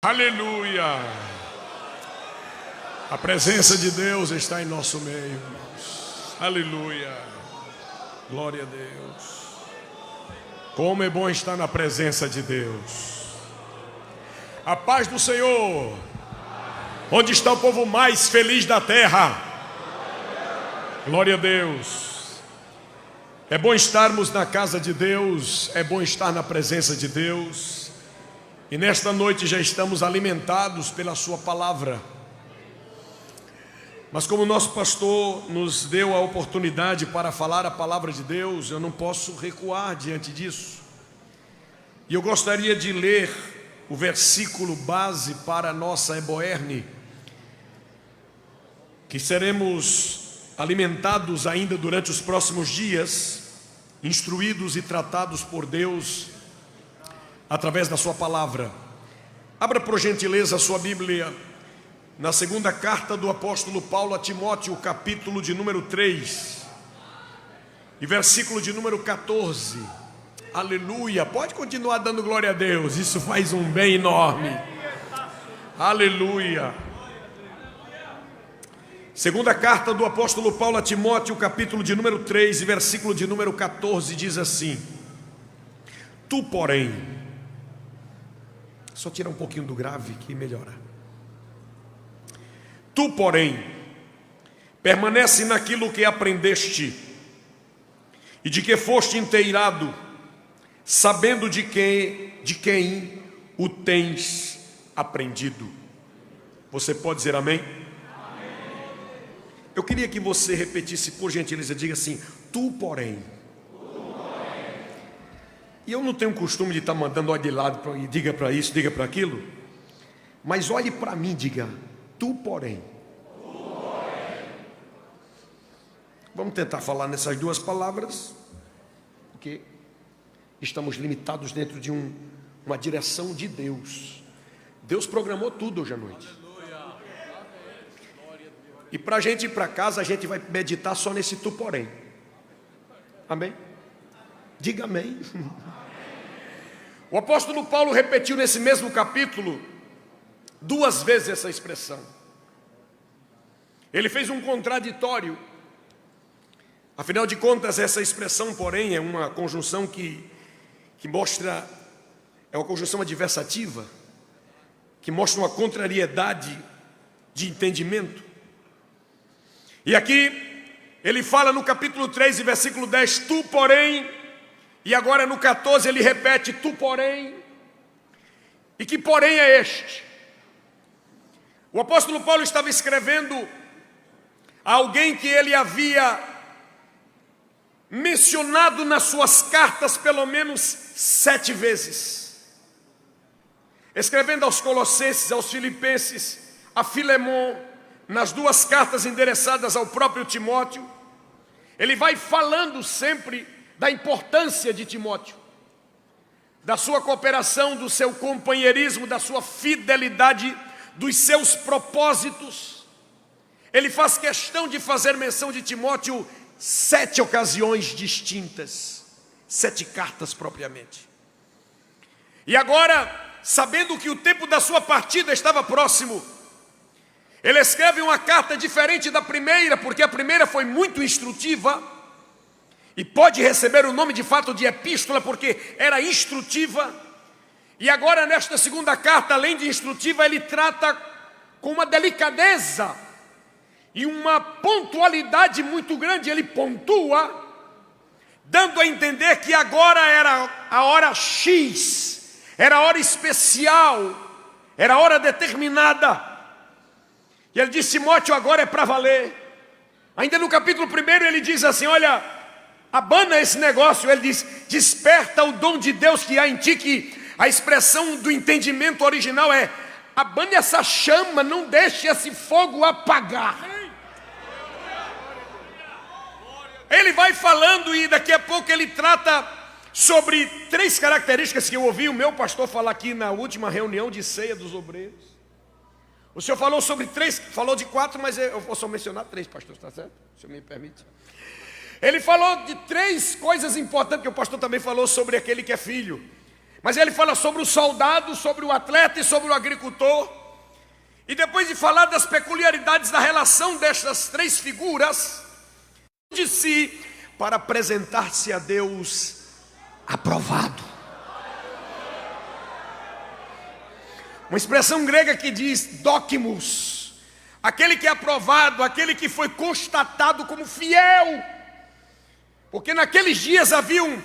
Aleluia! A presença de Deus está em nosso meio, irmãos. Aleluia! Glória a Deus. Como é bom estar na presença de Deus. A paz do Senhor. Onde está o povo mais feliz da terra? Glória a Deus. É bom estarmos na casa de Deus, é bom estar na presença de Deus. E nesta noite já estamos alimentados pela sua palavra. Mas como o nosso pastor nos deu a oportunidade para falar a palavra de Deus, eu não posso recuar diante disso. E eu gostaria de ler o versículo base para a nossa Eboerne, que seremos alimentados ainda durante os próximos dias, instruídos e tratados por Deus através da sua palavra. Abra por gentileza a sua Bíblia na segunda carta do apóstolo Paulo a Timóteo, capítulo de número 3 e versículo de número 14. Aleluia, pode continuar dando glória a Deus, isso faz um bem enorme. Aleluia. Segunda carta do apóstolo Paulo a Timóteo, capítulo de número 3 e versículo de número 14 diz assim: Tu, porém, só tirar um pouquinho do grave que melhora. Tu, porém, permanece naquilo que aprendeste e de que foste inteirado, sabendo de quem o tens aprendido. Você pode dizer amém? Amém. Eu queria que você repetisse, por gentileza, diga assim: tu, porém. E eu não tenho o costume de estar mandando olhe de lado, diga para isso, diga para aquilo. Mas olhe para mim, diga: tu, porém. Vamos tentar falar nessas duas palavras, porque estamos limitados dentro de uma direção de Deus. Deus programou tudo hoje à noite. E para a gente ir para casa, a gente vai meditar só nesse tu, porém. Amém? Diga amém. O apóstolo Paulo repetiu nesse mesmo capítulo duas vezes essa expressão. Ele fez um contraditório. Afinal de contas, essa expressão, porém, é uma conjunção que mostra, é uma conjunção adversativa, que mostra uma contrariedade de entendimento. E aqui ele fala no capítulo 3 e versículo 10, tu, porém. E agora no 14 ele repete, tu, porém. E que porém é este? O apóstolo Paulo estava escrevendo a alguém que ele havia mencionado nas suas cartas pelo menos 7 vezes. Escrevendo aos Colossenses, aos Filipenses, a Filemon, nas duas cartas endereçadas ao próprio Timóteo, ele vai falando sempre da importância de Timóteo, da sua cooperação, do seu companheirismo, da sua fidelidade, dos seus propósitos. Ele faz questão de fazer menção de Timóteo 7 ocasiões distintas, 7 cartas propriamente. E agora, sabendo que o tempo da sua partida estava próximo, ele escreve uma carta diferente da primeira, porque a primeira foi muito instrutiva, e pode receber o nome de fato de epístola, porque era instrutiva. E agora nesta segunda carta, além de instrutiva, ele trata com uma delicadeza e uma pontualidade muito grande. Ele pontua, dando a entender que agora era a hora X, era a hora especial, era a hora determinada. E ele diz: Timóteo, agora é para valer. Ainda no capítulo 1 ele diz assim: olha, abana esse negócio. Ele diz: desperta o dom de Deus que há em ti, que a expressão do entendimento original é: abane essa chama, não deixe esse fogo apagar. Ele vai falando e daqui a pouco ele trata sobre 3 características que eu ouvi o meu pastor falar aqui na última reunião de ceia dos obreiros. O senhor falou sobre 3, falou de 4, mas eu vou só mencionar 3, pastor, está certo? O senhor me permite? Ele falou de 3 coisas importantes, que o pastor também falou sobre aquele que é filho. Mas ele fala sobre o soldado, sobre o atleta e sobre o agricultor. E depois de falar das peculiaridades da relação destas três figuras, de si, para apresentar-se a Deus aprovado. Uma expressão grega que diz dokimos, aquele que é aprovado, aquele que foi constatado como fiel. Porque naqueles dias haviam,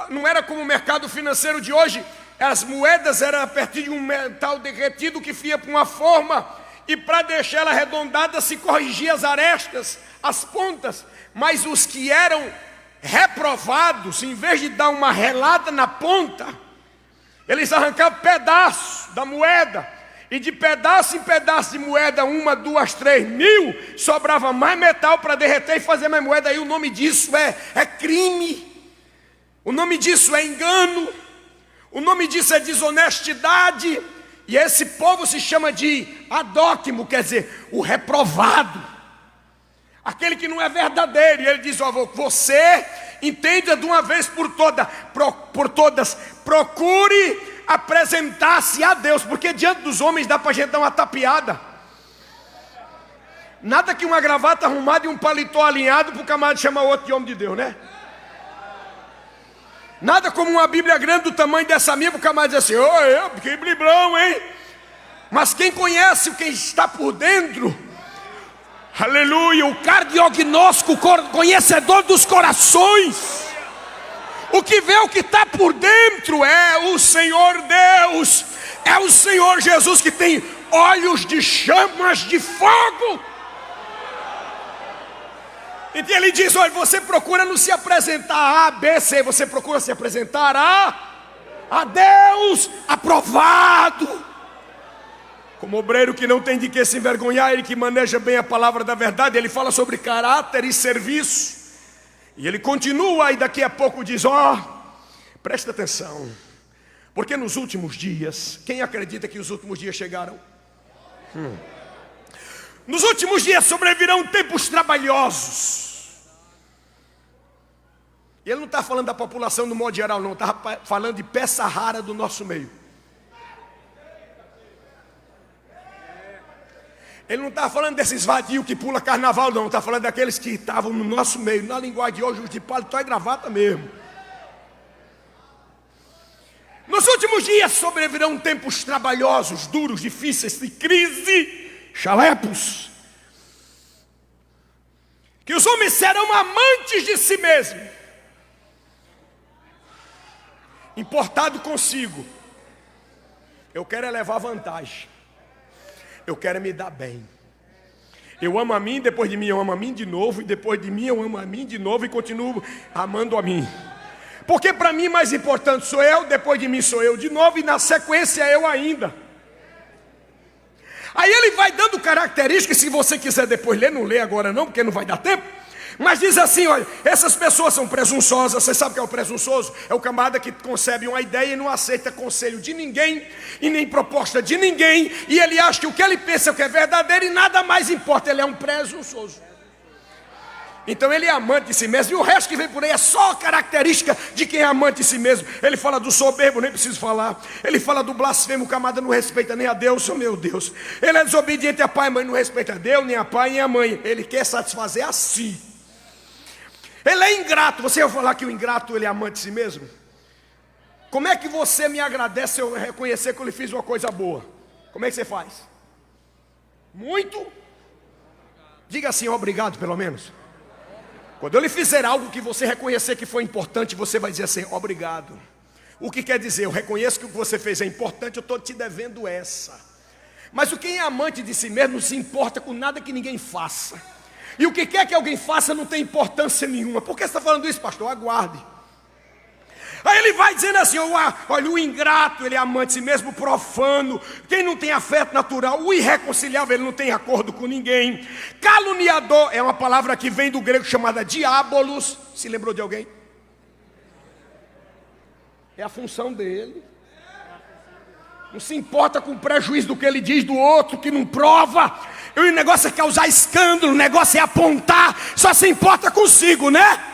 não era como o mercado financeiro de hoje, as moedas eram a partir de um metal derretido que ia para uma forma, e para deixar ela arredondada se corrigia as arestas, as pontas. Mas os que eram reprovados, em vez de dar uma relada na ponta, eles arrancavam pedaço da moeda, e de pedaço em pedaço de moeda, 1, 2, 3 mil, sobrava mais metal para derreter e fazer mais moeda. Aí o nome disso é crime, o nome disso é engano, o nome disso é desonestidade. E esse povo se chama de adóquimo, quer dizer, o reprovado, aquele que não é verdadeiro. E ele diz: ó, você entenda de uma vez por todas, procure apresentar-se a Deus, porque diante dos homens dá para a gente dar uma tapeada. Nada que uma gravata arrumada e um paletó alinhado para o camarada chamar outro de homem de Deus, né? Nada como uma Bíblia grande do tamanho dessa minha para o camarada dizer assim: que librão, hein? Mas quem conhece quem está por dentro, aleluia, o cardiagnóstico, conhecedor dos corações, o que vê o que está por dentro é o Senhor Deus, é o Senhor Jesus, que tem olhos de chamas de fogo. Então ele diz: olha, você procura não se apresentar A, B, C, você procura se apresentar a Deus aprovado, como obreiro que não tem de que se envergonhar, ele que maneja bem a palavra da verdade. Ele fala sobre caráter e serviço, e ele continua, e daqui a pouco diz: presta atenção, porque nos últimos dias, quem acredita que os últimos dias chegaram? Nos últimos dias sobrevirão tempos trabalhosos. E ele não está falando da população no modo geral, não, está falando de peça rara do nosso meio. Ele não está falando desses vadios que pula carnaval, não, está falando daqueles que estavam no nosso meio, na linguagem de hoje, os de paletó e gravata mesmo. Nos últimos dias sobrevirão tempos trabalhosos, duros, difíceis, de crise, chalepos, que os homens serão amantes de si mesmos, importado consigo. Eu quero é levar vantagem, eu quero é me dar bem. Eu amo a mim, depois de mim eu amo a mim de novo, e depois de mim eu amo a mim de novo, e continuo amando a mim. Porque para mim mais importante sou eu, depois de mim sou eu de novo, e na sequência eu ainda. Aí ele vai dando características, se você quiser depois ler, não lê agora não, porque não vai dar tempo. Mas diz assim: olha, essas pessoas são presunçosas. Você sabe o que é o presunçoso? É o camarada que concebe uma ideia e não aceita conselho de ninguém, e nem proposta de ninguém, e ele acha que o que ele pensa que é verdadeiro e nada mais importa. Ele é um presunçoso. Então ele é amante de si mesmo, e o resto que vem por aí é só característica de quem é amante de si mesmo. Ele fala do soberbo, nem preciso falar. Ele fala do blasfemo, o camarada não respeita nem a Deus, oh meu Deus. Ele é desobediente a pai e mãe, não respeita a Deus, nem a pai nem a mãe. Ele quer satisfazer a si. Ele é ingrato. Você vai falar que o ingrato ele é amante de si mesmo? Como é que você me agradece se eu reconhecer que eu lhe fiz uma coisa boa? Como é que você faz? Muito? Diga assim: obrigado, pelo menos. Quando eu lhe fizer algo que você reconhecer que foi importante, você vai dizer assim: obrigado. O que quer dizer? Eu reconheço que o que você fez é importante, eu estou te devendo essa. Mas o quem é amante de si mesmo não se importa com nada que ninguém faça. E o que quer que alguém faça não tem importância nenhuma. Por que você está falando isso, pastor? Aguarde. Aí ele vai dizendo assim: olha, o ingrato, ele é amante de si mesmo, profano, quem não tem afeto natural, o irreconciliável, ele não tem acordo com ninguém. Caluniador é uma palavra que vem do grego chamada diabolos. Se lembrou de alguém? É a função dele. Não se importa com o prejuízo do que ele diz do outro, que não prova. E o negócio é causar escândalo, o negócio é apontar, só se importa consigo, né?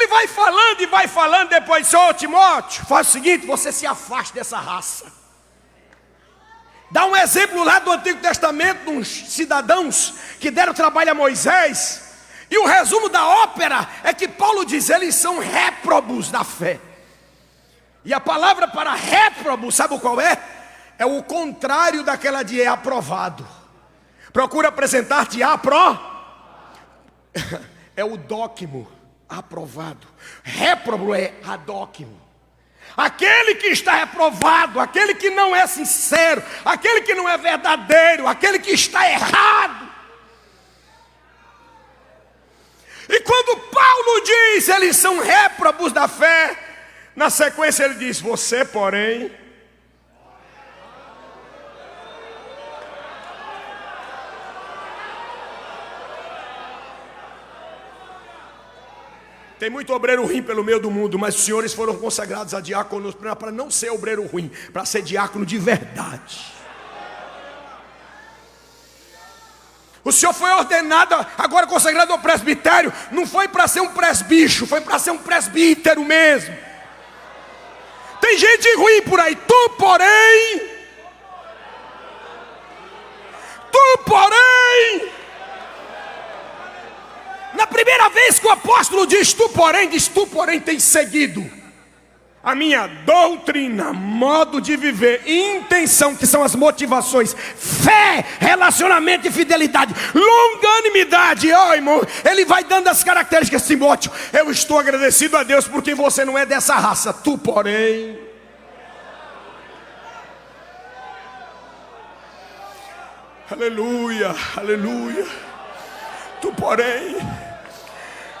ele vai falando e vai falando. Depois disse: ô Timóteo, faz o seguinte, você se afaste dessa raça. Dá um exemplo lá do Antigo Testamento, de uns cidadãos que deram trabalho a Moisés. E o resumo da ópera é que Paulo diz: eles são réprobos da fé. E a palavra para réprobo, sabe qual é? É o contrário daquela de aprovado. Procura apresentar-te é o dóquimo, aprovado. Réprobo é adóquimo. Aquele que está reprovado, aquele que não é sincero, aquele que não é verdadeiro, aquele que está errado. E quando Paulo diz eles são réprobos da fé, na sequência ele diz: você, porém, tem muito obreiro ruim pelo meio do mundo, mas os senhores foram consagrados a diáconos para não ser obreiro ruim, para ser diácono de verdade. O senhor foi ordenado, agora consagrado ao presbitério, não foi para ser um presbicho, foi para ser um presbítero mesmo. Tem gente ruim por aí. Tu, porém, na primeira vez que o apóstolo diz tu, porém, tem seguido a minha doutrina, modo de viver, intenção, que são as motivações, fé, relacionamento e fidelidade, longanimidade. Ó, irmão, ele vai dando as características. Timóteo, eu estou agradecido a Deus porque você não é dessa raça. Tu, porém, aleluia, aleluia. Tu, porém.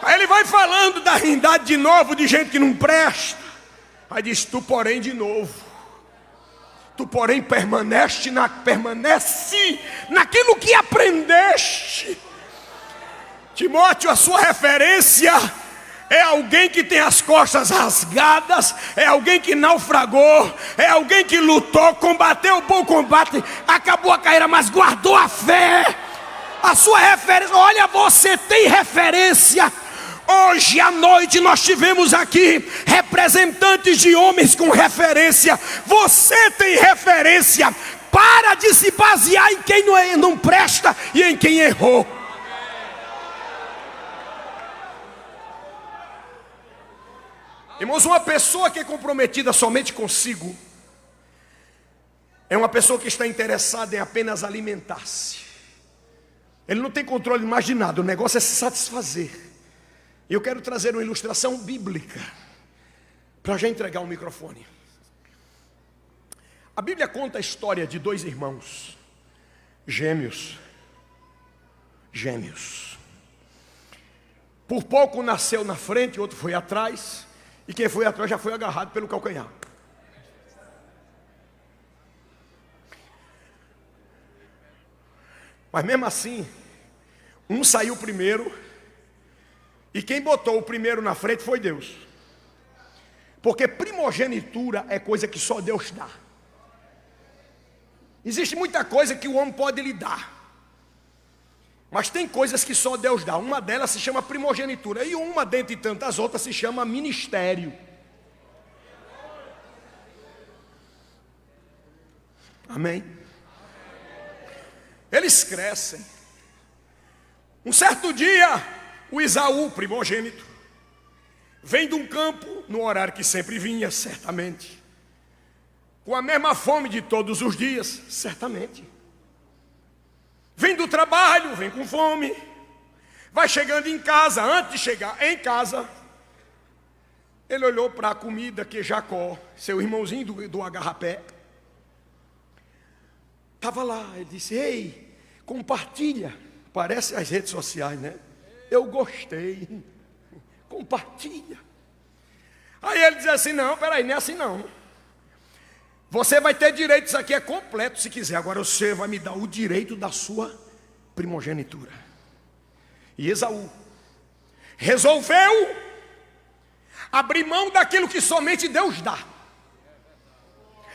Aí ele vai falando da rindade de novo, de gente que não presta. Aí diz: tu, porém, de novo. Tu, porém, permanece naquilo que aprendeste. Timóteo, a sua referência é alguém que tem as costas rasgadas, é alguém que naufragou, é alguém que lutou, combateu o bom combate, acabou a carreira, mas guardou a fé. A sua referência, olha, você tem referência. Hoje à noite nós tivemos aqui representantes de homens com referência. Você tem referência. Para de se basear em quem não presta e em quem errou. Irmãos, uma pessoa que é comprometida somente consigo é uma pessoa que está interessada em apenas alimentar-se. Ele não tem controle mais de nada, o negócio é se satisfazer. E eu quero trazer uma ilustração bíblica para já entregar o microfone. A Bíblia conta a história de dois irmãos gêmeos. Por pouco nasceu na frente, o outro foi atrás, e quem foi atrás já foi agarrado pelo calcanhar. Mas mesmo assim, um saiu primeiro, e quem botou o primeiro na frente foi Deus. Porque primogenitura é coisa que só Deus dá. Existe muita coisa que o homem pode lhe dar, mas tem coisas que só Deus dá. Uma delas se chama primogenitura, e uma dentre tantas outras se chama ministério. Amém? Eles crescem. Um certo dia, o Esaú, primogênito, vem de um campo, no horário que sempre vinha, certamente, com a mesma fome de todos os dias, certamente. Vem do trabalho, vem com fome, vai chegando em casa. Antes de chegar em casa, ele olhou para a comida que Jacó, seu irmãozinho do agarrapé, estava lá. Ele disse: ei, compartilha. Parece as redes sociais, né? Eu gostei, compartilha. Aí ele diz assim: não, peraí, não é assim não. Você vai ter direito, isso aqui é completo se quiser. Agora você vai me dar o direito da sua primogenitura. E Esaú resolveu abrir mão daquilo que somente Deus dá,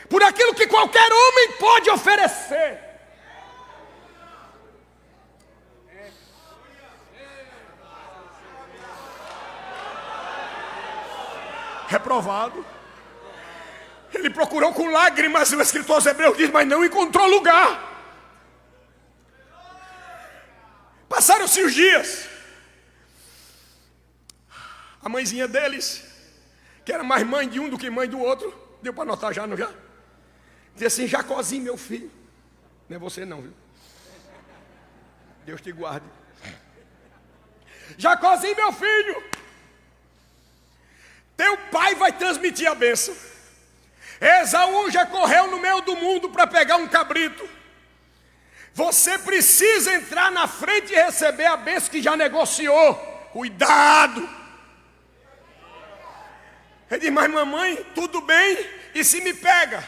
por aquilo que qualquer homem pode oferecer. reprovado. Ele procurou com lágrimas, o escritor aos Hebreus diz, mas não encontrou lugar. Passaram-se os dias. A mãezinha deles, que era mais mãe de um do que mãe do outro, deu para notar já, não já? Diz assim, Jacozinho, meu filho. Não é você não, viu? Deus te guarde. Jacozinho, meu filho, teu pai vai transmitir a bênção. Esaú já correu no meio do mundo para pegar um cabrito. Você precisa entrar na frente e receber a bênção que já negociou. Cuidado. Ele diz, mas mamãe, tudo bem, e se me pega?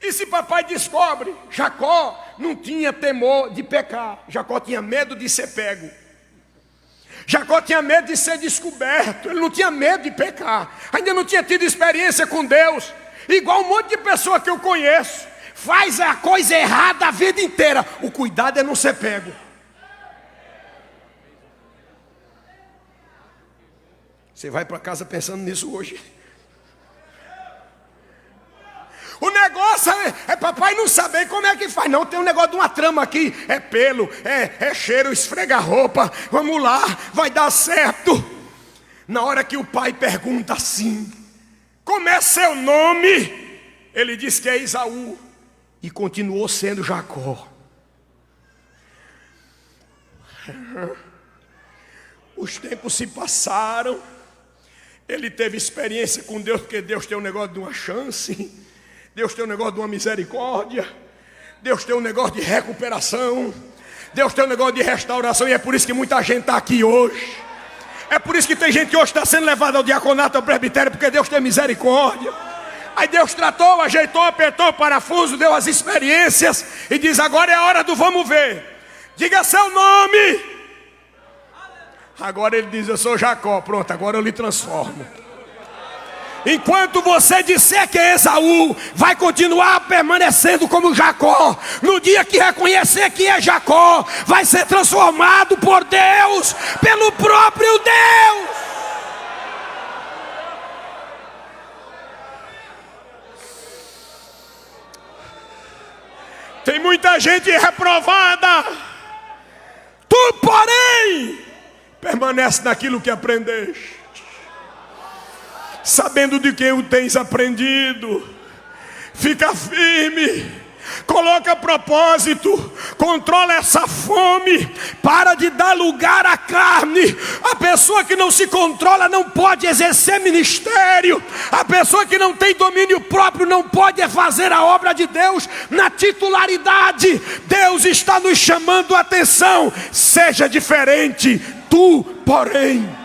E se papai descobre? Jacó não tinha temor de pecar. Jacó tinha medo de ser pego. Jacó tinha medo de ser descoberto. Ele não tinha medo de pecar. Ainda não tinha tido experiência com Deus. Igual um monte de pessoa que eu conheço. Faz a coisa errada a vida inteira. O cuidado é não ser pego. Você vai para casa pensando nisso hoje. O negócio é papai não saber como é que faz. Não, tem um negócio de uma trama aqui. É pelo, é cheiro, esfrega a roupa. Vamos lá, vai dar certo. Na hora que o pai pergunta assim, como é seu nome? Ele diz que é Esaú. E continuou sendo Jacó. Os tempos se passaram. Ele teve experiência com Deus, porque Deus tem um negócio de uma chance. Deus tem um negócio de uma misericórdia. Deus tem um negócio de recuperação. Deus tem um negócio de restauração. E é por isso que muita gente está aqui hoje. É por isso que tem gente que hoje está sendo levada ao diaconato, ao presbitério, porque Deus tem misericórdia. Aí Deus tratou, ajeitou, apertou o parafuso, deu as experiências e diz, agora é a hora do vamos ver. Diga seu nome. Agora ele diz, eu sou Jacó. Pronto, agora eu lhe transformo. Enquanto você disser que é Esaú, vai continuar permanecendo como Jacó. No dia que reconhecer que é Jacó, vai ser transformado por Deus, pelo próprio Deus. Tem muita gente reprovada. Tu, porém, permanece naquilo que aprendeste, sabendo de quem o tens aprendido. Fica firme. Coloca propósito, controla essa fome, para de dar lugar à carne. A pessoa que não se controla não pode exercer ministério. A pessoa que não tem domínio próprio não pode fazer a obra de Deus na titularidade. Deus está nos chamando a atenção. Seja diferente, tu, porém.